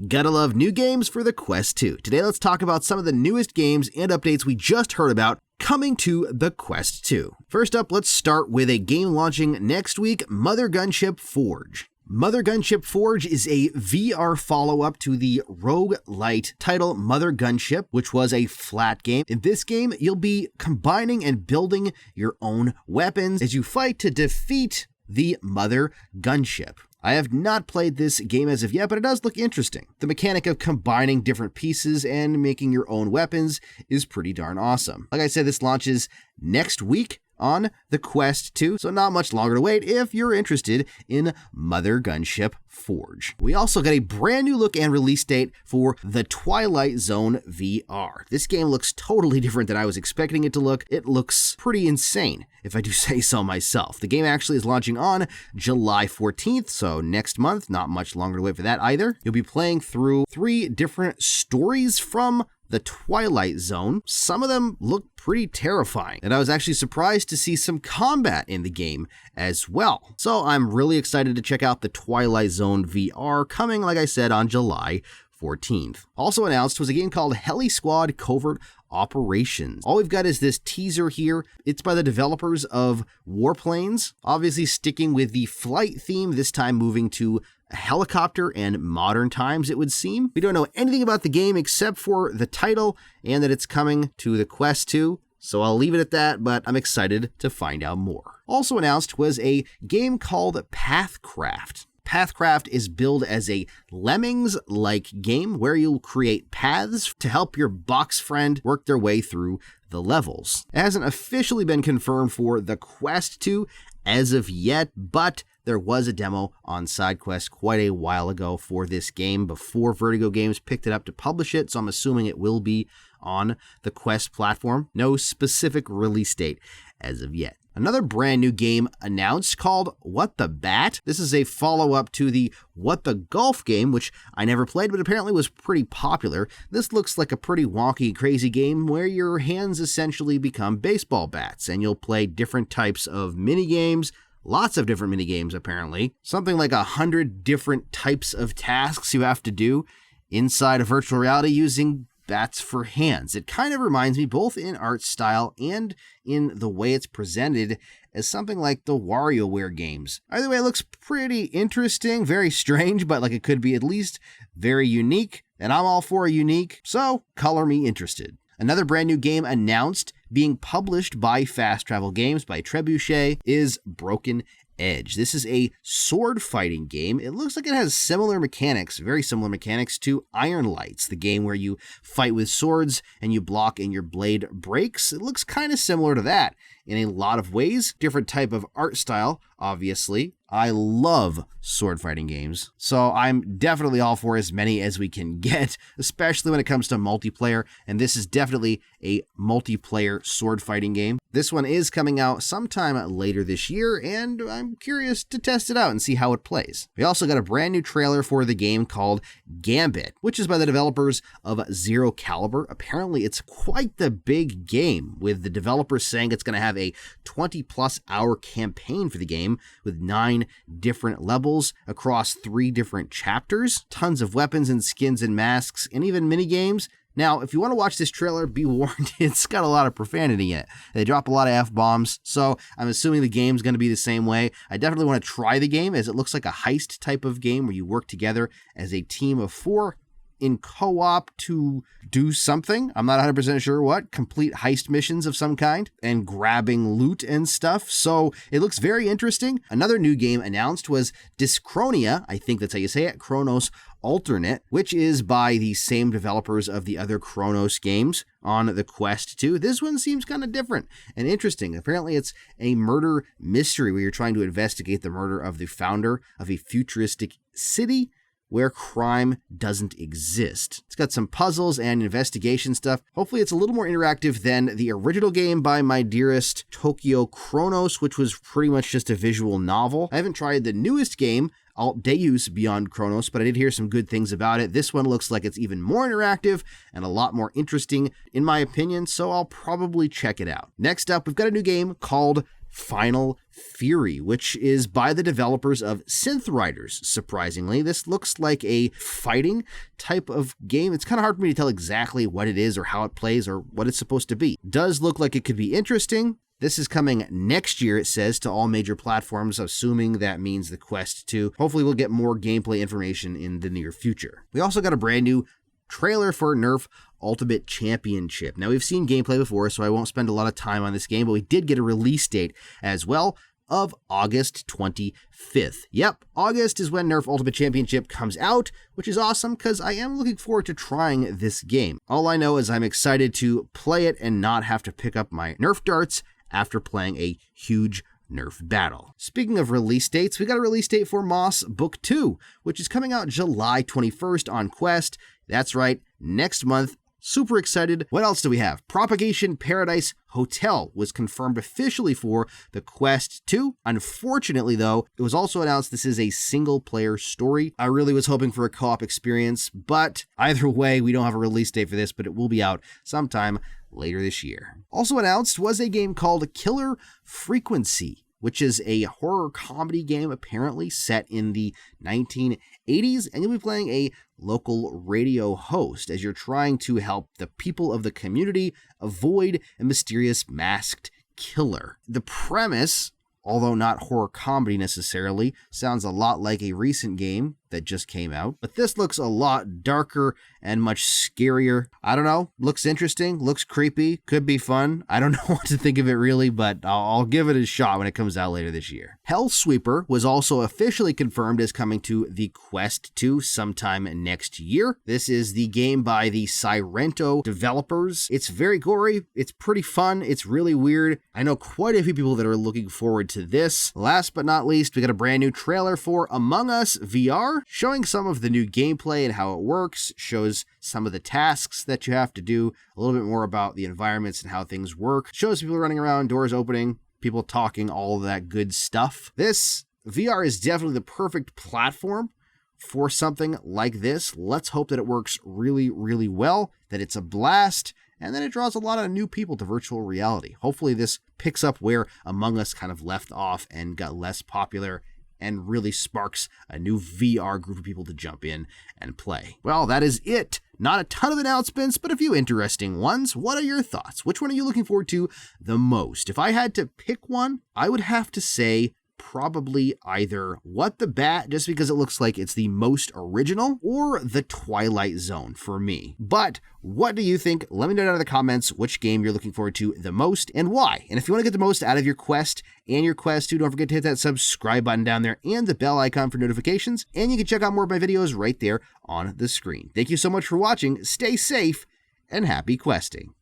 Gotta love new games for the Quest 2. Today let's talk about some of the newest games and updates we just heard about coming to the Quest 2. First up, let's start with a game launching next week, MOTHERGUNSHIP Forge. MOTHERGUNSHIP Forge is a VR follow-up to the roguelite title MOTHERGUNSHIP, which was a flat game. In this game, you'll be combining and building your own weapons as you fight to defeat the Mother Gunship. I have not played this game as of yet, but it does look interesting. The mechanic of combining different pieces and making your own weapons is pretty darn awesome. Like I said, this launches next week on the Quest 2, so not much longer to wait if you're interested in MOTHERGUNSHIP Forge. We also got a brand new look and release date for the Twilight Zone VR. This game looks totally different than I was expecting it to look. It looks pretty insane, if I do say so myself. The game actually is launching on July 14th, so next month, not much longer to wait for that either. You'll be playing through 3 different stories from the Twilight Zone. Some of them look pretty terrifying, and I was actually surprised to see some combat in the game as well. So I'm really excited to check out the Twilight Zone VR coming, like I said, on July 14th. Also announced was a game called HeliSquad Covert Operations. All we've got is this teaser here. It's by the developers of Warplanes, obviously sticking with the flight theme, this time moving to a helicopter and modern times, it would seem. We don't know anything about the game except for the title and that it's coming to the Quest 2, so I'll leave it at that, but I'm excited to find out more. Also announced was a game called PathCraft. PathCraft is billed as a Lemmings-like game where you'll create paths to help your box friend work their way through the levels. It hasn't officially been confirmed for the Quest 2 as of yet, but there was a demo on SideQuest quite a while ago for this game before Vertigo Games picked it up to publish it, so I'm assuming it will be on the Quest platform. No specific release date as of yet. Another brand new game announced called What the Bat. This is a follow-up to the What the Golf game, which I never played, but apparently was pretty popular. This looks like a pretty wonky, crazy game where your hands essentially become baseball bats, and you'll play different types of mini-games. Lots of different mini-games, apparently. Something like 100 different types of tasks you have to do inside of virtual reality using bats for hands. It kind of reminds me, both in art style and in the way it's presented, as something like the WarioWare games. Either way, it looks pretty interesting, very strange, but like it could be at least very unique, and I'm all for a unique, so color me interested. Another brand new game announced, being published by Fast Travel Games by Trebuchet, is Broken Edge. This is a sword fighting game. It looks like it has similar mechanics, very similar mechanics to Iron Lights, the game where you fight with swords and you block and your blade breaks. It looks kind of similar to that in a lot of ways. Different type of art style, obviously. I love sword fighting games, so I'm definitely all for as many as we can get, especially when it comes to multiplayer, and this is definitely a multiplayer sword fighting game. This one is coming out sometime later this year, and I'm curious to test it out and see how it plays. We also got a brand new trailer for the game called Gambit, which is by the developers of Zero Caliber. Apparently, it's quite the big game, with the developers saying it's going to have a 20-plus hour campaign for the game with 9 different levels across 3 different chapters, tons of weapons and skins and masks, and even mini-games. Now, if you want to watch this trailer, be warned, it's got a lot of profanity in it. They drop a lot of F-bombs, so I'm assuming the game's going to be the same way. I definitely want to try the game, as it looks like a heist type of game where you work together as a team of 4 in co-op to do something. I'm not 100% sure what. Complete heist missions of some kind and grabbing loot and stuff. So it looks very interesting. Another new game announced was Dischronia, I think that's how you say it, Chronos Alternate, which is by the same developers of the other Chronos games on the Quest 2. This one seems kind of different and interesting. Apparently it's a murder mystery where you're trying to investigate the murder of the founder of a futuristic city where crime doesn't exist. It's got some puzzles and investigation stuff. Hopefully it's a little more interactive than the original game by my dearest Tokyo Chronos, which was pretty much just a visual novel. I haven't tried the newest game, Alt Deus Beyond Chronos, but I did hear some good things about it. This one looks like it's even more interactive and a lot more interesting, in my opinion, so I'll probably check it out. Next up, we've got a new game called Final Fury, which is by the developers of Synth Riders. Surprisingly, this looks like a fighting type of game. It's kind of hard for me to tell exactly what it is or how it plays or what it's supposed to be. Does look like it could be interesting. This is coming next year, it says, to all major platforms, assuming that means the Quest 2. Hopefully we'll get more gameplay information in the near future. We also got a brand new trailer for Nerf Ultimate Championship. Now, we've seen gameplay before, so I won't spend a lot of time on this game, but we did get a release date as well of August 25th. Yep, August is when Nerf Ultimate Championship comes out, which is awesome because I am looking forward to trying this game. All I know is I'm excited to play it and not have to pick up my Nerf darts after playing a huge Nerf battle. Speaking of release dates, we got a release date for Moss Book 2, which is coming out July 21st on Quest. That's right, next month. Super excited. What else do we have? Propagation Paradise Hotel was confirmed officially for the Quest 2. Unfortunately, though, it was also announced this is a single-player story. I really was hoping for a co-op experience, but either way, we don't have a release date for this, but it will be out sometime later this year. Also announced was a game called Killer Frequency, which is a horror comedy game apparently set in the 1980s, and you'll be playing a local radio host as you're trying to help the people of the community avoid a mysterious masked killer. The premise, although not horror comedy necessarily, sounds a lot like a recent game that just came out, but this looks a lot darker and much scarier. I don't know, looks interesting, looks creepy, could be fun. I don't know what to think of it really, but I'll give it a shot when it comes out later this year. Hellsweeper was also officially confirmed as coming to the Quest 2 sometime next year. This is the game by the Sirento developers. It's very gory, it's pretty fun, it's really weird. I know quite a few people that are looking forward to this. Last but not least, we got a brand new trailer for Among Us VR, showing some of the new gameplay and how it works, shows some of the tasks that you have to do, a little bit more about the environments and how things work, shows people running around, doors opening, people talking, all of that good stuff. This VR is definitely the perfect platform for something like this. Let's hope that it works really, really well, that it's a blast, and then it draws a lot of new people to virtual reality. Hopefully this picks up where Among Us kind of left off and got less popular and really sparks a new VR group of people to jump in and play. Well, that is it. Not a ton of announcements, but a few interesting ones. What are your thoughts? Which one are you looking forward to the most? If I had to pick one, I would have to say probably either What the Bat, just because it looks like it's the most original, or the Twilight Zone for me. But what do you think? Let me know down in the comments which game you're looking forward to the most and why. And if you want to get the most out of your Quest and your Quest 2, don't forget to hit that subscribe button down there and the bell icon for notifications. And you can check out more of my videos right there on the screen. Thank you so much for watching. Stay safe and happy questing.